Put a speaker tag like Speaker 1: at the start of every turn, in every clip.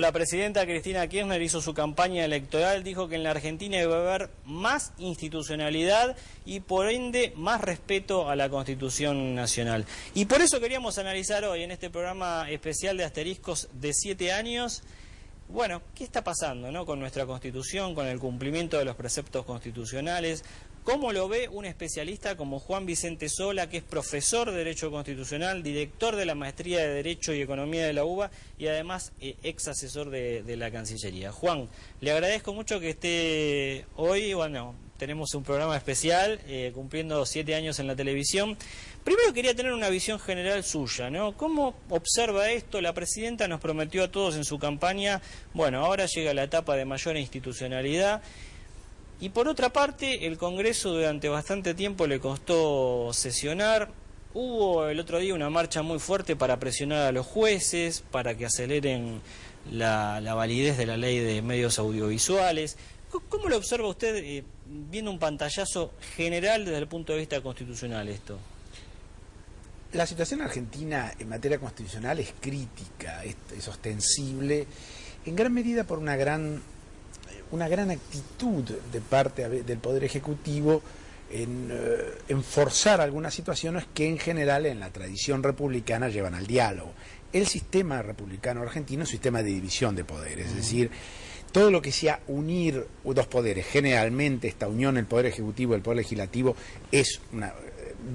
Speaker 1: La presidenta Cristina Kirchner hizo su campaña electoral, dijo que en la Argentina debe haber más institucionalidad y por ende más respeto a la Constitución Nacional. Y por eso queríamos analizar hoy en este programa especial de asteriscos de 7 años, bueno, ¿qué está pasando, ¿no?, con nuestra Constitución, con el cumplimiento de los preceptos constitucionales? ¿Cómo lo ve un especialista como Juan Vicente Sola, que es profesor de Derecho Constitucional, director de la Maestría de Derecho y Economía de la UBA y además ex asesor de la Cancillería? Juan, le agradezco mucho que esté hoy. Bueno, tenemos un programa especial, cumpliendo 7 años en la televisión. Primero quería tener una visión general suya, ¿no? ¿Cómo observa esto? La presidenta nos prometió a todos en su campaña, bueno, ahora llega la etapa de mayor institucionalidad. Y por otra parte, el Congreso durante bastante tiempo le costó sesionar. Hubo el otro día una marcha muy fuerte para presionar a los jueces, para que aceleren la validez de la ley de medios audiovisuales. ¿Cómo lo observa usted, viendo un pantallazo general desde el punto de vista constitucional esto?
Speaker 2: La situación argentina en materia constitucional es crítica, es ostensible, en gran medida por una gran actitud de parte del Poder Ejecutivo en forzar algunas situaciones que en general en la tradición republicana llevan al diálogo. El sistema republicano argentino es un sistema de división de poderes, es decir, todo lo que sea unir dos poderes, generalmente esta unión el Poder Ejecutivo y el Poder Legislativo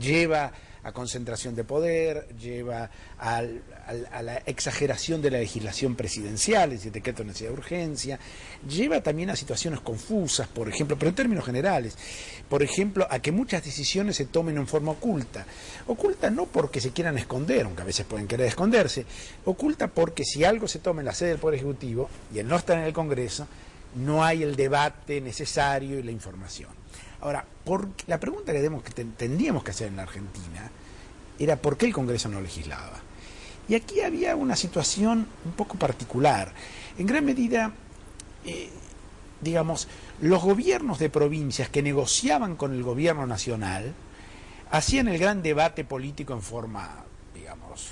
Speaker 2: lleva a concentración de poder, lleva a la exageración de la legislación presidencial, es decir, decreto de necesidad de urgencia, lleva también a situaciones confusas, por ejemplo, pero en términos generales, por ejemplo, a que muchas decisiones se tomen en forma oculta. Oculta no porque se quieran esconder, aunque a veces pueden querer esconderse, oculta porque si algo se toma en la sede del Poder Ejecutivo y él no está en el Congreso, no hay el debate necesario y la información. Ahora, la pregunta que tendríamos que hacer en la Argentina era ¿por qué el Congreso no legislaba? Y aquí había una situación un poco particular. En gran medida, digamos, los gobiernos de provincias que negociaban con el gobierno nacional hacían el gran debate político en forma, digamos,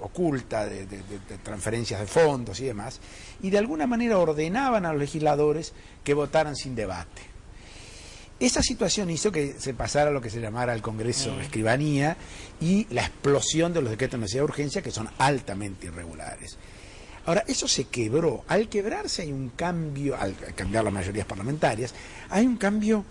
Speaker 2: oculta, de transferencias de fondos y demás, y de alguna manera ordenaban a los legisladores que votaran sin debate. Esa situación hizo que se pasara lo que se llamara el Congreso Escribanía y la explosión de los decretos de necesidad de urgencia, que son altamente irregulares. Ahora, eso se quebró. Al quebrarse hay un cambio, al cambiar las mayorías parlamentarias, hay un cambio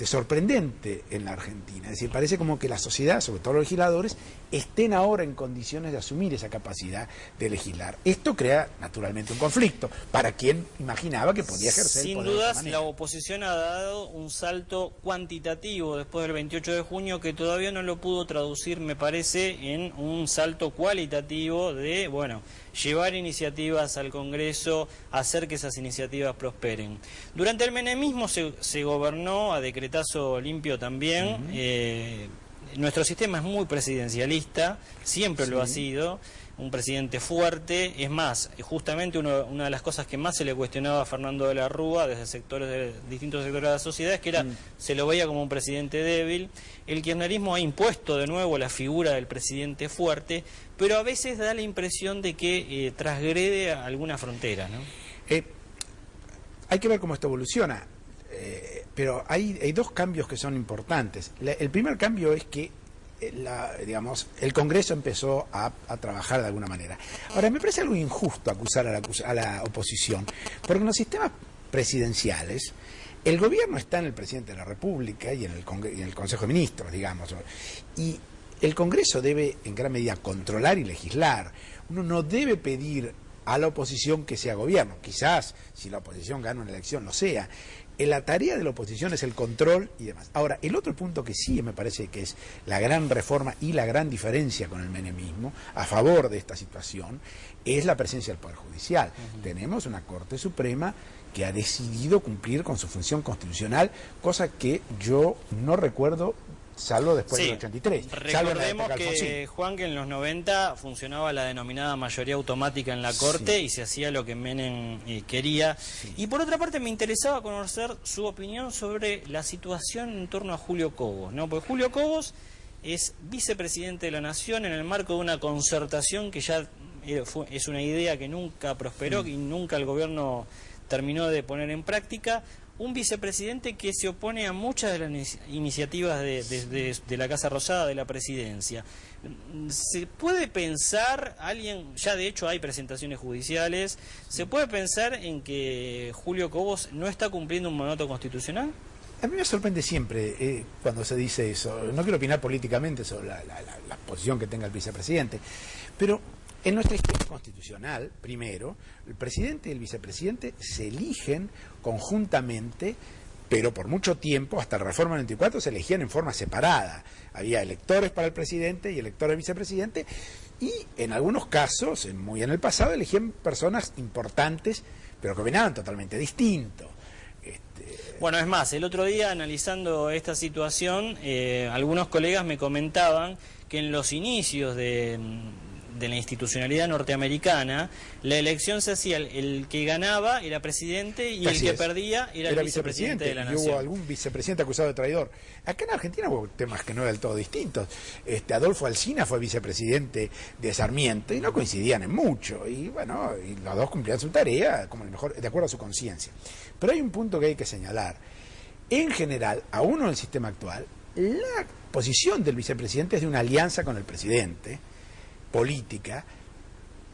Speaker 2: sorprendente en la Argentina. Es decir, parece como que la sociedad, sobre todo los legisladores, estén ahora en condiciones de asumir esa capacidad de legislar. Esto crea naturalmente un conflicto para quien imaginaba que podía ejercer el poder.
Speaker 1: Sin dudas, la oposición ha dado un salto cuantitativo después del 28 de junio que todavía no lo pudo traducir, me parece, en un salto cualitativo de, bueno, llevar iniciativas al Congreso, hacer que esas iniciativas prosperen. Durante el menemismo se gobernó a decretazo limpio también. Nuestro sistema es muy presidencialista, siempre lo ha sido, un presidente fuerte. Es más, justamente una de las cosas que más se le cuestionaba a Fernando de la Rúa desde distintos sectores de la sociedad es que se lo veía como un presidente débil. El kirchnerismo ha impuesto de nuevo la figura del presidente fuerte, pero a veces da la impresión de que transgrede alguna frontera, ¿no?
Speaker 2: Hay que ver cómo esto evoluciona. Pero hay dos cambios que son importantes. El primer cambio es que digamos, el Congreso empezó a trabajar de alguna manera. Ahora, me parece algo injusto acusar a la oposición, porque en los sistemas presidenciales el gobierno está en el presidente de la República y en el Consejo de Ministros, digamos, y el Congreso debe en gran medida controlar y legislar. Uno no debe pedir a la oposición que sea gobierno, quizás si la oposición gana una elección lo sea. La tarea de la oposición es el control y demás. Ahora, el otro punto que sí me parece que es la gran reforma y la gran diferencia con el menemismo a favor de esta situación es la presencia del Poder Judicial. Tenemos una Corte Suprema que ha decidido cumplir con su función constitucional, cosa que yo no recuerdo salvo después del 83.
Speaker 1: Recordemos que, Juan, que en los 90 funcionaba la denominada mayoría automática en la Corte y se hacía lo que Menem quería. Y por otra parte me interesaba conocer su opinión sobre la situación en torno a Julio Cobos, ¿no? Porque Julio Cobos es vicepresidente de la Nación en el marco de una concertación que ya es una idea que nunca prosperó y nunca el gobierno terminó de poner en práctica. Un vicepresidente que se opone a muchas de las iniciativas de la Casa Rosada, de la presidencia. ¿Se puede pensar, ya de hecho hay presentaciones judiciales, se puede pensar en que Julio Cobos no está cumpliendo un mandato constitucional?
Speaker 2: A mí me sorprende siempre cuando se dice eso. No quiero opinar políticamente sobre la posición que tenga el vicepresidente, pero en nuestra historia constitucional, primero, el presidente y el vicepresidente se eligen conjuntamente, pero por mucho tiempo, hasta la reforma del 94, se elegían en forma separada. Había electores para el presidente y electores del vicepresidente, y en algunos casos, muy en el pasado, elegían personas importantes, pero que opinaban totalmente distinto.
Speaker 1: Bueno, es más, el otro día analizando esta situación, algunos colegas me comentaban que en los inicios de la institucionalidad norteamericana, la elección se hacía, el que ganaba era presidente y el que perdía era el vicepresidente de la nación.
Speaker 2: Y hubo algún vicepresidente acusado de traidor. Acá en Argentina hubo temas que no eran del todo distintos. Adolfo Alsina fue vicepresidente de Sarmiento y no coincidían en mucho. Y bueno, y los dos cumplían su tarea como el mejor, de acuerdo a su conciencia. Pero hay un punto que hay que señalar. En general, aún en el sistema actual, la posición del vicepresidente es de una alianza con el presidente política,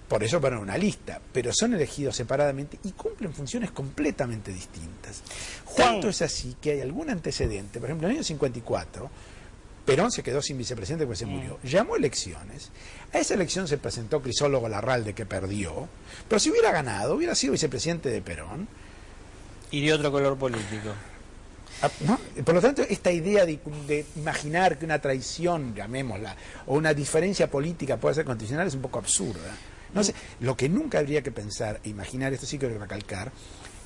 Speaker 2: por eso ponen una lista, pero son elegidos separadamente y cumplen funciones completamente distintas. Tanto es así que hay algún antecedente. Por ejemplo, en el año 54, Perón se quedó sin vicepresidente porque se murió. Llamó elecciones. A esa elección se presentó Crisólogo Larralde, que perdió, pero si hubiera ganado, hubiera sido vicepresidente de Perón.
Speaker 1: Y de otro color político.
Speaker 2: ¿No? Por lo tanto, esta idea de imaginar que una traición, llamémosla, o una diferencia política puede ser constitucional es un poco absurda. No sé, lo que nunca habría que pensar e imaginar, esto sí quiero recalcar,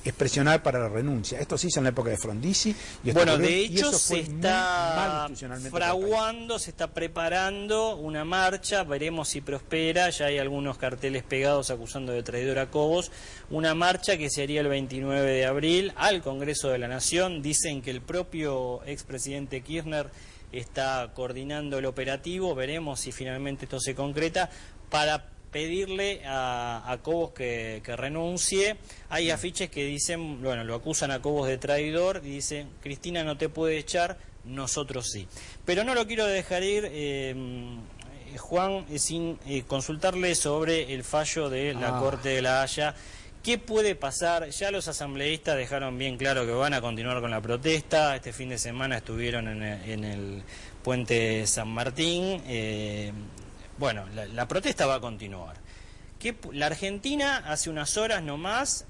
Speaker 2: es presionar para la renuncia. Esto se hizo en la época de Frondizi.
Speaker 1: Bueno, de hecho se está fraguando, se está preparando una marcha, veremos si prospera, ya hay algunos carteles pegados acusando de traidor a Cobos, una marcha que se haría el 29 de abril al Congreso de la Nación. Dicen que el propio expresidente Kirchner está coordinando el operativo, veremos si finalmente esto se concreta, para pedirle a Cobos que renuncie. Hay afiches que dicen, bueno, lo acusan a Cobos de traidor y dicen, Cristina no te puede echar, nosotros sí. Pero no lo quiero dejar ir, Juan, sin consultarle sobre el fallo de la Corte de La Haya. ¿Qué puede pasar? Ya los asambleístas dejaron bien claro que van a continuar con la protesta. Este fin de semana estuvieron en el puente San Martín. Bueno, la protesta va a continuar. La Argentina hace unas horas nomás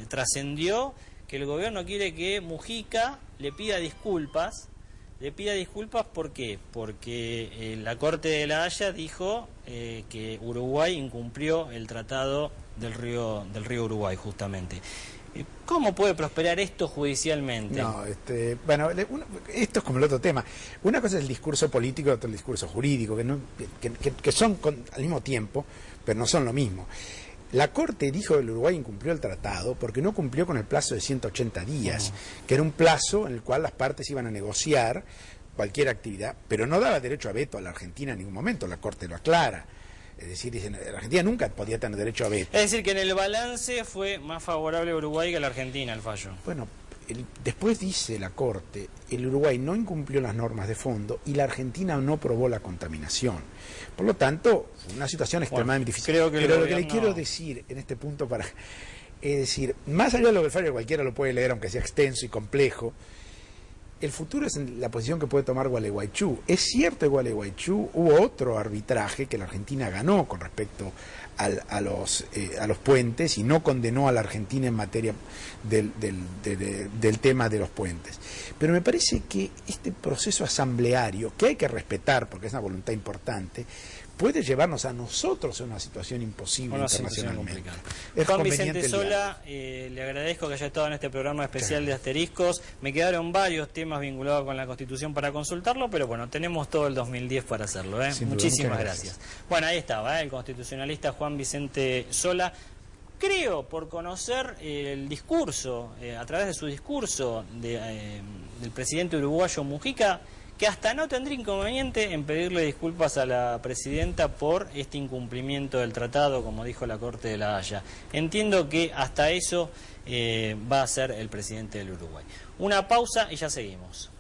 Speaker 1: trascendió que el gobierno quiere que Mujica le pida disculpas. ¿Por qué? Porque la Corte de La Haya dijo que Uruguay incumplió el tratado del río Uruguay, justamente. ¿Cómo puede prosperar esto judicialmente?
Speaker 2: No, bueno, esto es como el otro tema. Una cosa es el discurso político y otra el discurso jurídico, que son al mismo tiempo, pero no son lo mismo. La Corte dijo que el Uruguay incumplió el tratado porque no cumplió con el plazo de 180 días, que era un plazo en el cual las partes iban a negociar cualquier actividad, pero no daba derecho a veto a la Argentina en ningún momento, la Corte lo aclara. Es decir, dicen, la Argentina nunca podía tener derecho a veto.
Speaker 1: Es decir, que en el balance fue más favorable a Uruguay que a la Argentina el fallo.
Speaker 2: Bueno, después dice la Corte, el Uruguay no incumplió las normas de fondo y la Argentina no probó la contaminación. Por lo tanto, una situación extremadamente difícil.
Speaker 1: Creo que
Speaker 2: pero lo que le quiero decir en este punto es decir, más allá de lo que el fallo cualquiera lo puede leer, aunque sea extenso y complejo, el futuro es en la posición que puede tomar Gualeguaychú. Es cierto que Gualeguaychú hubo otro arbitraje que la Argentina ganó con respecto a los puentes y no condenó a la Argentina en materia del tema de los puentes. Pero me parece que este proceso asambleario, que hay que respetar porque es una voluntad importante, puede llevarnos a nosotros a una situación imposible internacionalmente.
Speaker 1: Juan Vicente Sola, le agradezco que haya estado en este programa especial de Asteriscos. Me quedaron varios temas vinculados con la Constitución para consultarlo, pero bueno, tenemos todo el 2010 para hacerlo. Muchísimas gracias. Bueno, ahí estaba, el constitucionalista Juan Vicente Sola. Creo, por conocer el discurso, a través de su discurso del presidente uruguayo Mujica, que hasta no tendría inconveniente en pedirle disculpas a la presidenta por este incumplimiento del tratado, como dijo la Corte de La Haya. Entiendo que hasta eso va a ser el presidente del Uruguay. Una pausa y ya seguimos.